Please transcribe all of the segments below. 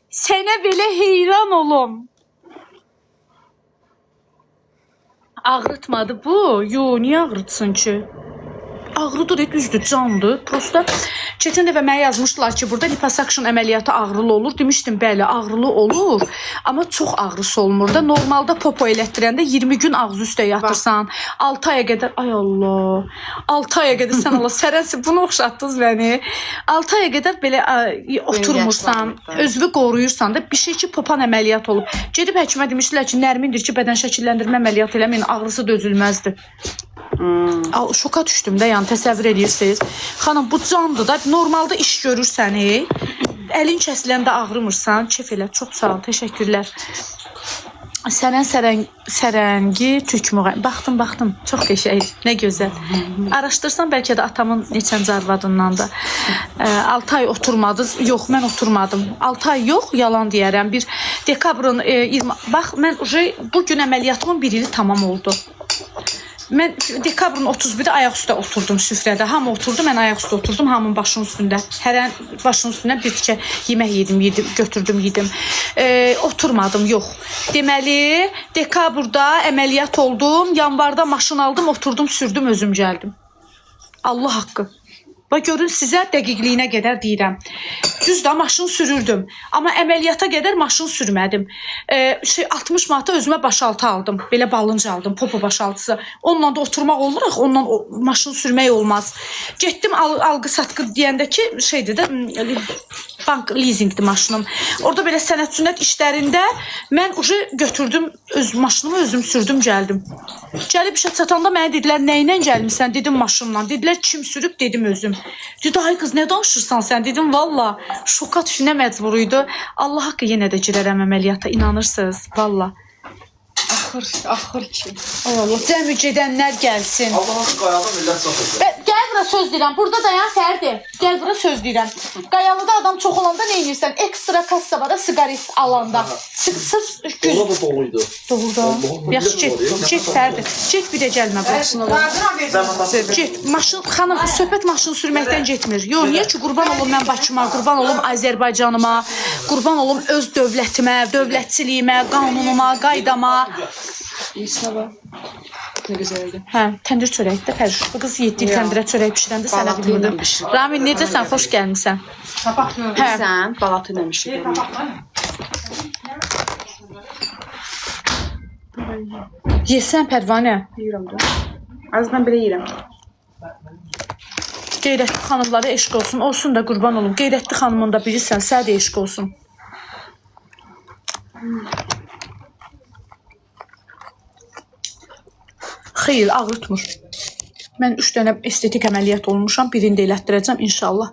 Sənə belə heyran olum. Ağrıtmadı bu. Yo, niye ağrıtsın ki? Ağrıdır, düzdür, candır. Prosta keçən dəfə mənə yazmışdılar ki, burada liposuction əməliyyatı ağrılı olur. Demişdim, bəli, ağrılı olur. Amma çox ağrısı olmur da. Normalda popo elətdirəndə 20 gün ağzı üstə yatırsan. 6 aya qədər, ay Allah. 6 aya qədər sən Allah sərəsi bunu oxşatdınız məni. 6 aya qədər belə oturmursan, özünü qoruyursan da bir şey ki, popan əməliyyat olub. Gedib həkimə demişdilər ki, Nərmindir ki, bədən şəkilləndirmə əməliyyatı eləməyin, ağrısı dözülməzdir. Şoka düşdüm də, yəni təsəvvür edirsiniz. Xanım, bu candır da, normalda iş görürsən, əlin kəsiləndə ağrımırsan, kef elə, çox sağ ol, təşəkkürlər. Sərəngi tükmüğə, baxdım, çox qəşəng, nə gözəl. Araşdırsan bəlkə də atamın neçənci arvadından da. 6 ay oturmadınız, yox, mən oturmadım. 6 ay yox, yalan deyərəm. Bir dekabrın 20, bax, mən bu gün əməliyyatımın 1 ili tamam oldu. Mən dekabrın 31-də ayaq üstə oturdum süfrədə. Hamı oturdu, mən ayaq üstə oturdum, hamının başının üstündə. Hərən başının üstündən bir tikə yemək yedim, götürdüm, yedim. Oturmadım, yox. Deməli, dekabrda əməliyyat oldum, yanvarda maşın aldım, oturdum, sürdüm, özüm gəldim. Allah haqqı. Bax, görün, sizə dəqiqliyinə qədər deyirəm. Düz da maşın sürürdüm. Amma əməliyyata qədər maşın sürmədim. 60 manata özümə başaltı aldım. Belə balınca aldım, popo başaltısı. Onunla da oturmaq olur, onunla maşın sürmək olmaz. Getdim alqı-satqı deyəndə ki, şeydir də, bank leasingdir maşınım. Orada belə sənət sünnət işlərində mən götürdüm, maşınımı özüm sürdüm, gəldim. Gəlib işə çatanda mənə dedilər, nə ilə gəlmişsən? Dedim, maşınla. Dedilər, kim sürüb? Dedim, özüm. Dedi, ay qız, nə danışırsan sən? Dedim, valla, şoka düşünə məcburuydu. Allah haqqı yenə də girərəm əməliyyata, inanırsınız, valla. Axır ki. Allah, cəmi gedənlər gəlsin. Allah qayalı millət satır. Gəl bura söz deyirəm. Burada dayan Fərdi. Gəl bura söz deyirəm. Qayalıda adam çox olanda nə edirsən? Ekstra kassabada siqaret alanda. Sırf güz. Orada da doluydu. Doğrudan. Yaxşı, get Fərdi. Get bir də gəlmə burasına. Get. Maşın, xanım, söhbət maşın sürməkdən getmir. Yox, niyə ki, qurban olum mən Bakıma, qurban olum Azərbaycanıma, qurban olum öz dövlətimə, dövlətçiliyimə, qanunuma, qaydama. İyisine bak. Ne güzeldi. Hə, təndir çörək də Pəriş. Bu qız 7 il təndirə çörək bişirəndə sənə bilmirdim. Ramin, necəsən? Xoş gəlmisən. Sen balatı yemişsin. Yesən Pərvanə. Yiyirəm də. Azından belə yiyirəm. Qeyrətli xanımlara eşq olsun. Olsun da qurban olum. Qeyrətli xanımın da bilirsən, sənə də eşq olsun. Xeyr, ağrıtmır. Mən 3 dənə estetik əməliyyat olmuşam. Birində elətdirəcəm inşallah.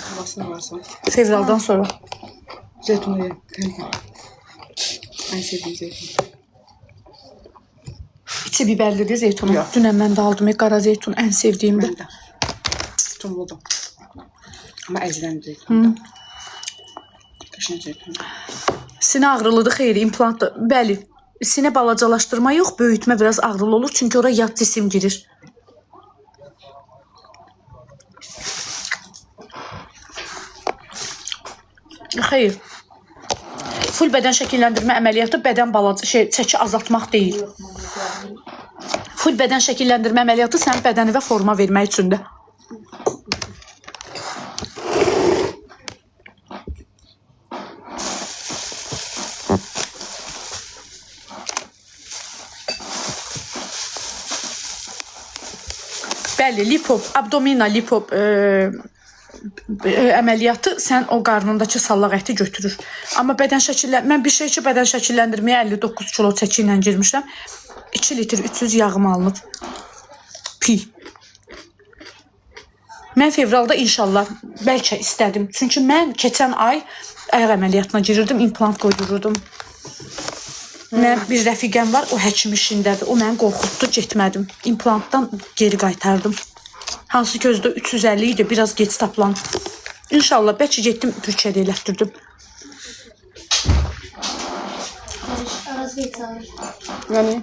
Havasına varsan. Fevraldan sonra. Zeytunu ye. En sevdiğim zeytun. İçi biberlidir zeytunu. Dünən mən də aldım. Qara zeytun ən sevdiyimdir. Ben de. Tumludu. Ama ezilen zeytun. Kaşın zeytun. Sinə ağrılıdır, xeyr, implantdır. Bəli. Sinə balacalaşdırma yox, böyütmə biraz ağrılı olur. Çünki ora yad cisim girir. Xeyr. Full bədən şəkilləndirmə əməliyyatı bədən çəki azaltmaq deyil. Full bədən şəkilləndirmə əməliyyatı sənin bədəni və forma vermək üçündür. Bəli, lipop, abdomina lipop əməliyyatı sən o qarnındakı sallaq əti götürür. Amma mən bir şey ki, bədən şəkilləndirməyə 59 kilo çəki ilə girmişəm. 2 litr 300 yağım alınıb. Pi. Mən fevralda inşallah bəlkə istədim. Çünki mən keçən ay ayaq əməliyyatına girirdim, implant qoydururdum. Mən bir rəfiqəm var, o həkim işindədir. O məni qorxutdu, getmədim. İmplantdan geri qaytardım. Hansı gözdə 350 idi, biraz geç tapılan. İnşallah, bəlkə getdim, Türkiyədə elətdirdim. Yani?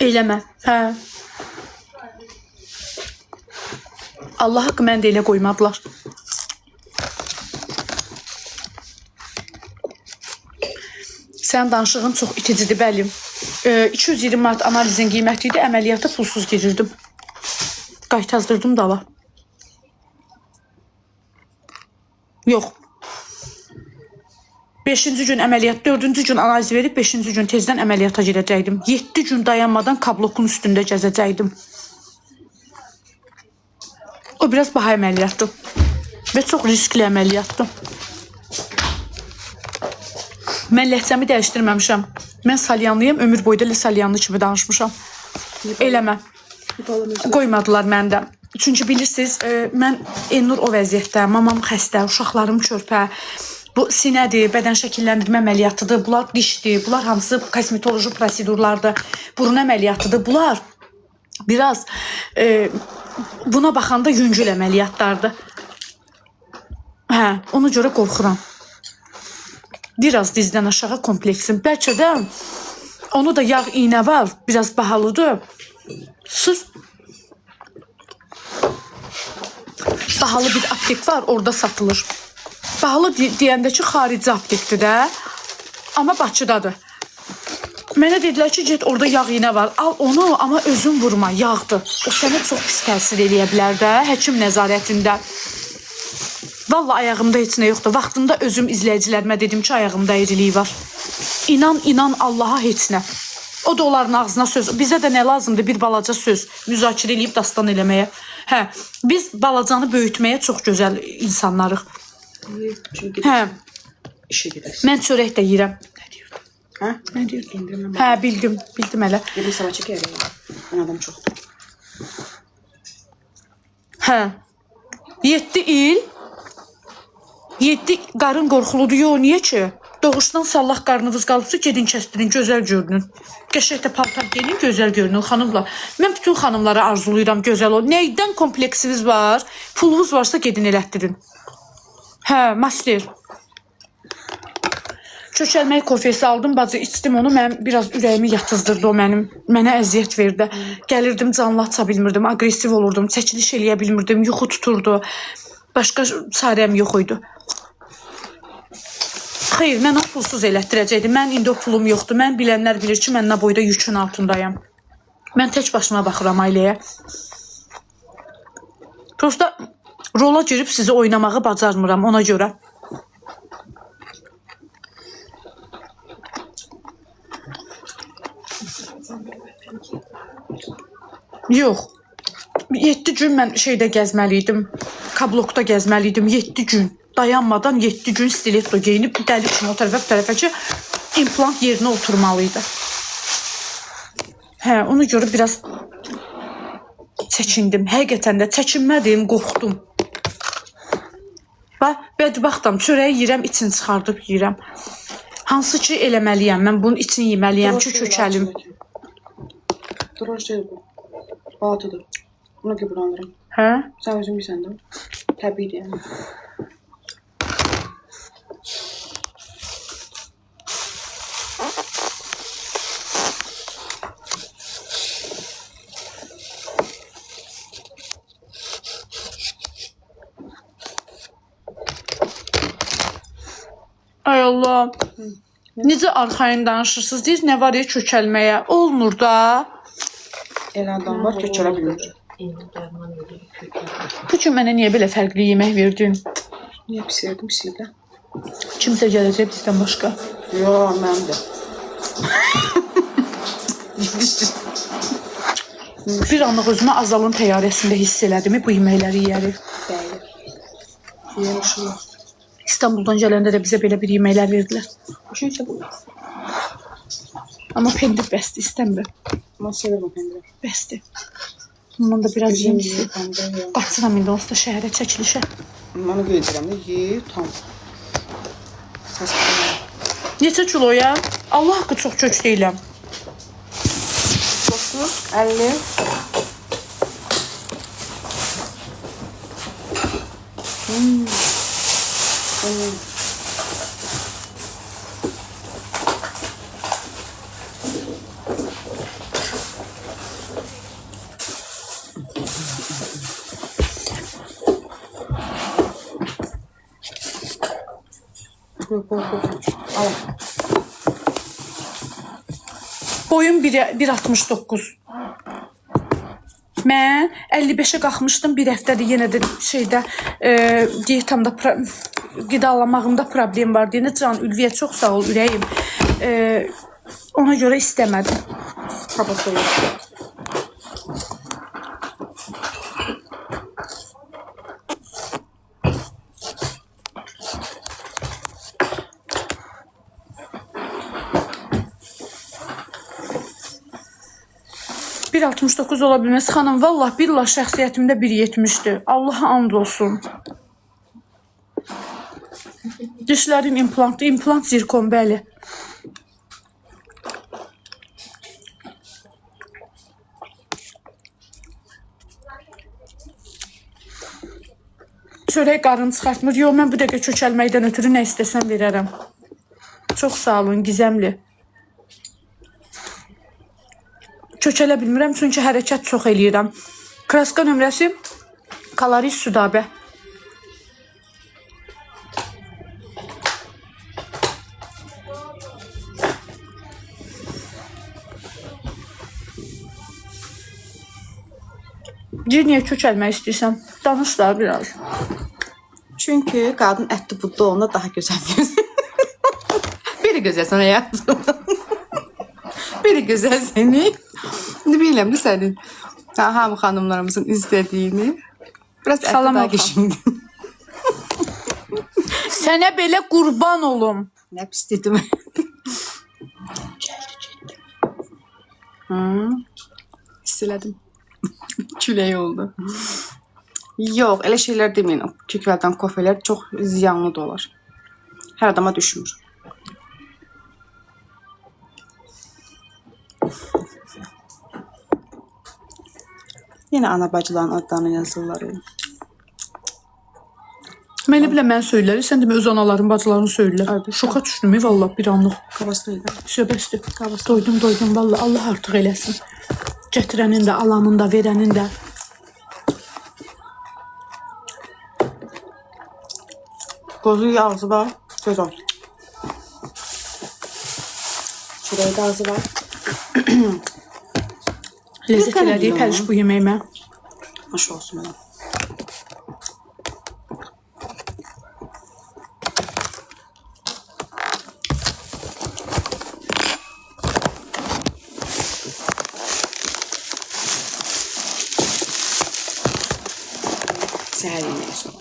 Eləmə. Hə. Allah haqqı mən də elə qoymadılar. Sənin danışığın çox iticidir, bəli. 220 manat analizin qiyməti idi, əməliyyata pulsuz girirdim. Qaytazdırdım dala. Yox. 5-ci gün əməliyyat, 4-cü gün analiz verib, 5-ci gün tezdən əməliyyata girəcəkdim. 7 gün dayanmadan kablokun üstündə gəzəcəkdim. O biraz baha əməliyyatdır və çox riskli əməliyyatdır. Mən ləhcəmi dəyişdirməmişəm. Mən salyanlıyım, ömür boyda salyanlı kimi danışmışam. Eləmə. Qoymadılar məndə. Çünki bilirsiniz, mən Elnur o vəziyyətdə, mamam xəstə, uşaqlarım körpə. Bu sinədir, bədən şəkilləndirmə əməliyyatıdır, bunlar dişdir, bunlar hamısı kosmetoloji prosedurlardır, burun əməliyyatıdır. Bunlar biraz buna baxanda yüngül əməliyyatlardır. Hə, ona görə qorxuram. Biraz dizdən aşağı kompleksim. Bəlkə də onu da yağ iynə var, biraz bahalıdır. Sırf bahalı bir aptek var, orada satılır. Bahalı deyəndə ki, xarici aptekdir də. Amma Bakıdadır. Mənə dedilər ki, get orada yağ iynə var. Al onu, amma özün vurma, yağdır. O sənə çox pis təsir eləyə bilər də, həkim nəzarətində. Vallahi ayağımda heç nə yoxdur. Vaxtında özüm izləyicilərimə dedim ki, ayağımda eyriliyi var. İnan Allaha heç nə. O da onların ağzına söz. Bizə də nə lazımdır? Bir balaca söz. Müzakirə eləyib dastan eləməyə. Hə, biz balacanı böyütməyə çox gözəl insanlarıq. Hə. İşə gedərsən. Mən çörək də yeyirəm. Nə deyirdim? Hə? Nə deyirdim? İndiriməm. Hə, bildim hələ. Dedim sabah çəkərəm. Mən adam çoxdur. Hə. 7 il 7 qarın qorxuludur. Yox, niyə ki? Doğuşdan sallah qarnınız qalıbsa, gedin kəsdirin, gözəl görünün. Qəşəng də paltar gelin, gözəl görünün xanımlar. Mən bütün xanımlara arzulayıram gözəl ol. Nəydən kompleksiniz var? Pulunuz varsa gedin elətdirin. Hə, master. Köçəlmək kofesi aldım, bacı içdim onu. Mən biraz ürəyimi yatızdırdı o mənim. Mənə əziyyət verdi. Gəlirdim, canlı aça bilmirdim, agresiv olurdum, çəkiliş eləyə bilmirdim, yuxu tuturdu. Başqa çarəm yox idi. Xeyr, mən o pulsuz elətdirəcəkdim. Mən indi o pulum yoxdur. Mən bilənlər bilir ki, mən nə boyda yükün altındayım. Mən tək başıma baxıram ailəyə. Prosta rola girib sizi oynamağı bacarmıram ona görə. Yox. 7 gün mən şeydə gəzməliydim. Kablokda gəzməliydim 7 gün. Dayanmadan 7 gün stiletto geyinib dəli kimi o tərəfə ki, implant yerinə oturmalıydı. Hə, ona görə biraz çəkindim. Həqiqətən də çəkinmədim, qorxdum. Bax, bədbəxtam, çörəyi yeyirəm, içini çıxardıb yeyirəm. Hansı ki eləməliyəm, mən bunun içini yeməliyəm ki, köçəlim. Droş deyil bu. Batıdır. Buna ki buranırım. Hə? Sən özün bilsən də. Təbiidir yəni. Ay Allah. Necə arxayın danışırsınız? Deyir, nə var ya kökəlməyə? Olmur da. Elə adam var ki, kölə bilmir. Bu gün mənə niyə belə fərqli yemək verdin? Niyə pis yerdim, pis yerdə? Kimsə gələcək bizdən başqa. Yox, mənim də. Bir anlıq özümə Azalın təyyarəsində hiss elədim bu yeməkləri yeyərik. Deyir. Yemişim. İstanbuldan gələndə də bizə belə bir yeməklər verdilər. Bu şey isə bu. Amma pendir bəsdir, istəmirəm. Mən sevirəm pendirə. Bəsdir. Bundan da biraz yeyim. Pendirə. Qaçıram indi onsuz da şəhərə çəkilişə. Mənə qeyrəm də, ye, tam. Səs qıram. Neçə kiloya? Allah haqqı çox kök deyiləm. 30, 50. Qoy. Al. Boyum 1.69. Mən 55-ə qalxmışdım bir həftədir yenə də şeydə diyetamda qidalanmağımda problem var deyəndə Can Ülviyə çox sağ ol ürəyim. Ona görə istəmədim. Kabası yok. $1.69 ola bilməz xanım. Vallah billah şəxsiyyətimdə 1.70'dir. Allaha and olsun. Dişlərim implantlı, implant zirkon bəli. Çörək qarın çıxartmır. Yox, mən bu dəqiqə kökəlməkdən ötürü nə istəsəm verərəm. Çox sağ olun, Gizəmli. Kökələ bilmirəm, çünki hərəkət çox eləyirəm. Kraska nömrəsi Kalaris Südabə. Gir, niyə kökəlmək istəyirsən? Danış da biraz. Çünkü qadın ətli budda olanda daha gözəl gözəl. Biri gözəl sana yazdım. Biri gözəl seni. Ne bileyim de senin. Hamı xanımlarımızın istədiyini. Biraz Salam ətli daha olsun. geçimdi. Sənə belə qurban olum. Ne pis dedim. Hisseledim. Külək oldu. Yok, elə şeyler demeyin. Küklərdən kofeler çok ziyanlı da olar. Her adama düşmür. Yine ana bacıların adlarını yazırlar. Mən elə mən söylərim, sən demə öz anaların, bacıların söylər. Əlbəttə. Şoka düşdüm, vallah bir anlıq. Kavasıyla. Söbəsdir. Doydum, vallah Allah artıq eləsin. Gətirənin də, alanın da, verənin də. Qozu ağzı var. Göz ol. Çörəyi də ağzı var. Ləzzət Qəribdir elədiyi ya. pəriş bu yeməyimə. Hoş olsun mənə. Səhər yeməyi sonra.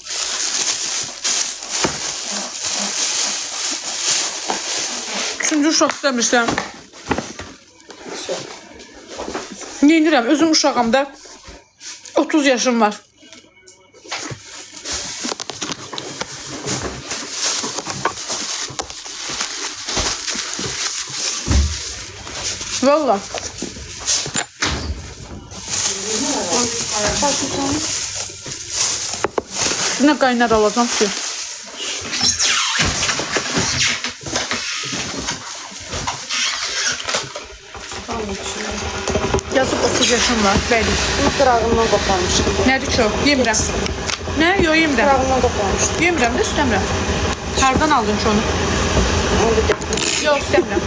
Üçüncü uşaq istəmirsən. Neyinirəm, özüm uşağımda 30 yaşım var. Valla. Üstüne kaynar alacağım ki. Yazıb 30 yaşım var, bəli. Bu qırağından qoparmışdım. Nədir ki o? Yemirəm. Nə? Yox, yemirəm. Qırağından qoparmışdım. Yemirəm də istəmirəm. Hardan aldın ki onu? Onu da gətirdim. Yox, istəmirəm.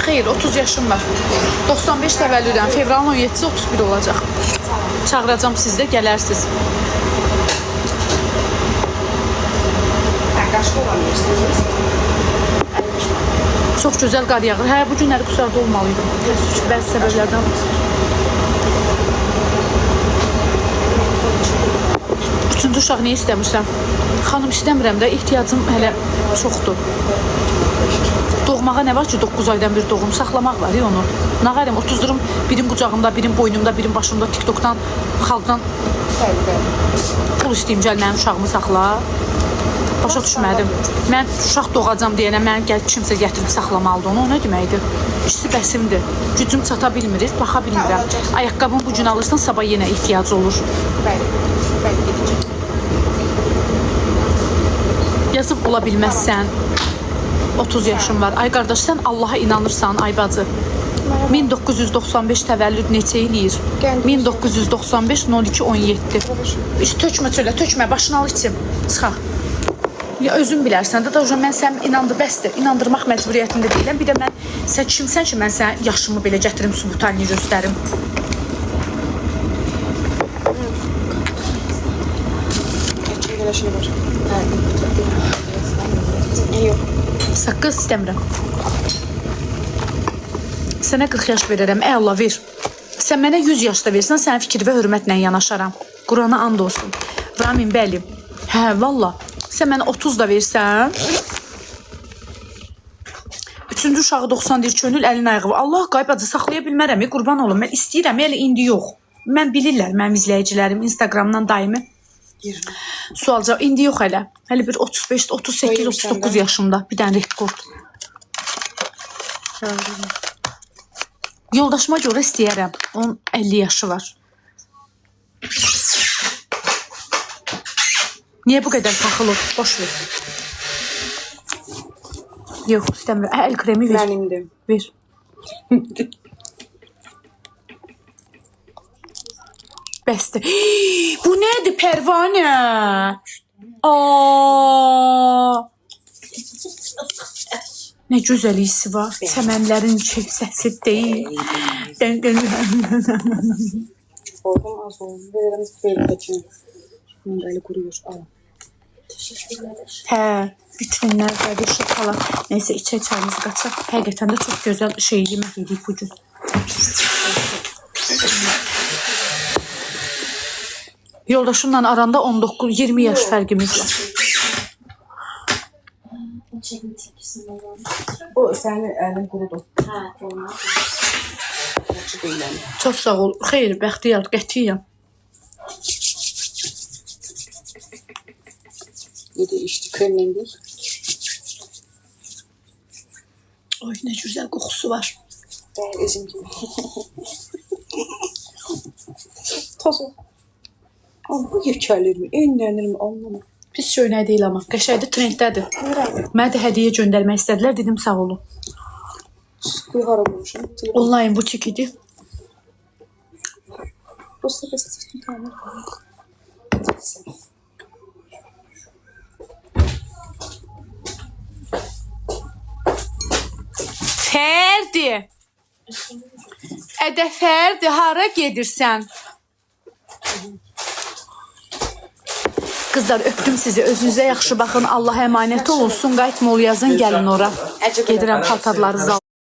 Xeyr, 30 yaşım var. 95 təvəllüdəm. Fevralın 17-si 31 olacaq. Çağıracam siz də gələrsiniz. Qaşıq olan yersiniz. Çox gözəl qar yağır. Hə, bu günləri qusarda olmalıydım. Bəzi səbəblərdən. Üçüncü uşaq niyə istəmirsən? Xanım, istəmirəm də, ehtiyacım hələ çoxdur. Doğmağa nə var ki, 9 aydan bir doğum saxlamaq var ya onu. Nağarım, otuzdurum, birim qucağımda, birim boynumda, birim başımda, TikTokdan, xalqdan pul istəyim, gəl mənim uşağımı saxla. Başa düşmədim. Mən uşaq doğacam deyənə mən gəl kimsə gətirib saxlamalıdır onu. O nə deməkdir? İkisi bəsimdir. Gücüm çata bilmirik, baxa bilmirəm. Ayaqqabını bu gün alırsan, sabah yenə ehtiyac olur. Bəli. Bəli, gedəcək. Yazıb ola bilməzsən. 30 yaşım var. Ay qardaş, sən Allaha inanırsan, ay bacı. Mənə 1995 təvəllüd neçə eləyir? 1995 02 17. İşte tökmə çölə, tökmə, başını al içim. Çıxaq. Ya özün bilərsən də, mən sən bəsdir, inandırmaq məcburiyyətində deyiləm. Bir də mən, sən kimsən ki, mən sənə yaşımı belə gətirim, sübut halini göstərim. Saqqız istəmirəm. Sənə 40 yaş verərəm, Allah ver. Sən mənə 100 yaşda versən, sənin fikir və hörmətlə yanaşaram. Qurana and olsun. Ramin, bəli. Hə, valla. Sən mənə 30 da versən. Üçüncü uşağı 90 deyir, könül əlin ayağı. Allah qaybacı saxlaya bilmərəm, qurban olum. Mən istəyirəm, elə indi yox. Mən bilirlər, mənim izləyicilərim Instagramdan daimi. Sualca, indi yox hələ. Hələ bir 35, 38, 39 yaşımda. Bir dənə rekord. Yoldaşıma görə istəyərəm. Onun 50 yaşı var. Niyə bu qədər taxılır? Boş ver. Yox, istəmirəm. Əl kremi ver. Mənimdir. Ver. Bəsdir. Bu nədir Pərvanə? Nə gözəl hissi var. Çəmənlərin səsi deyil. Oğlum az oldu. Verirəm belə keçin. Bunu da elə quruyur. Al. Hə, vitrinlər və şokolad. Nəysə, içək çayımızı qaçaq. Həqiqətən də çox gözəl şey yemək yedik bugün. Yoldaşımla aranda 19-20 yaş fərqimiz var. O sənin əlin qurudur. Hə, olmaz. Yaxşı deyiləm. Çox sağ ol. Xeyr, bəxtiyar, qətiyyəm. Yedi içdi, kremləndik. Oy, nə gözəl qoxusu var. Bəli, özüm kimi. Toz ol. Bu yekəlirmi, enlənirmi, anlamam. Pis şöynək deyil amma. Qəşəydə trenddədir. Mənə də hədiyyə göndərmək istədilər. Dedim, sağ olun. Sıxıyı hara qoymuşum? Online butik idi. Prosta bəsdir. Tamam. Fərdi. Ədə Fərdi, hara gedirsən? Qızlar, öpdüm sizi. Özünüzə yaxşı baxın. Allah əmanət olun. Sumqayıt Mol yazın, gəlin ora. Gedirəm paltarları zal.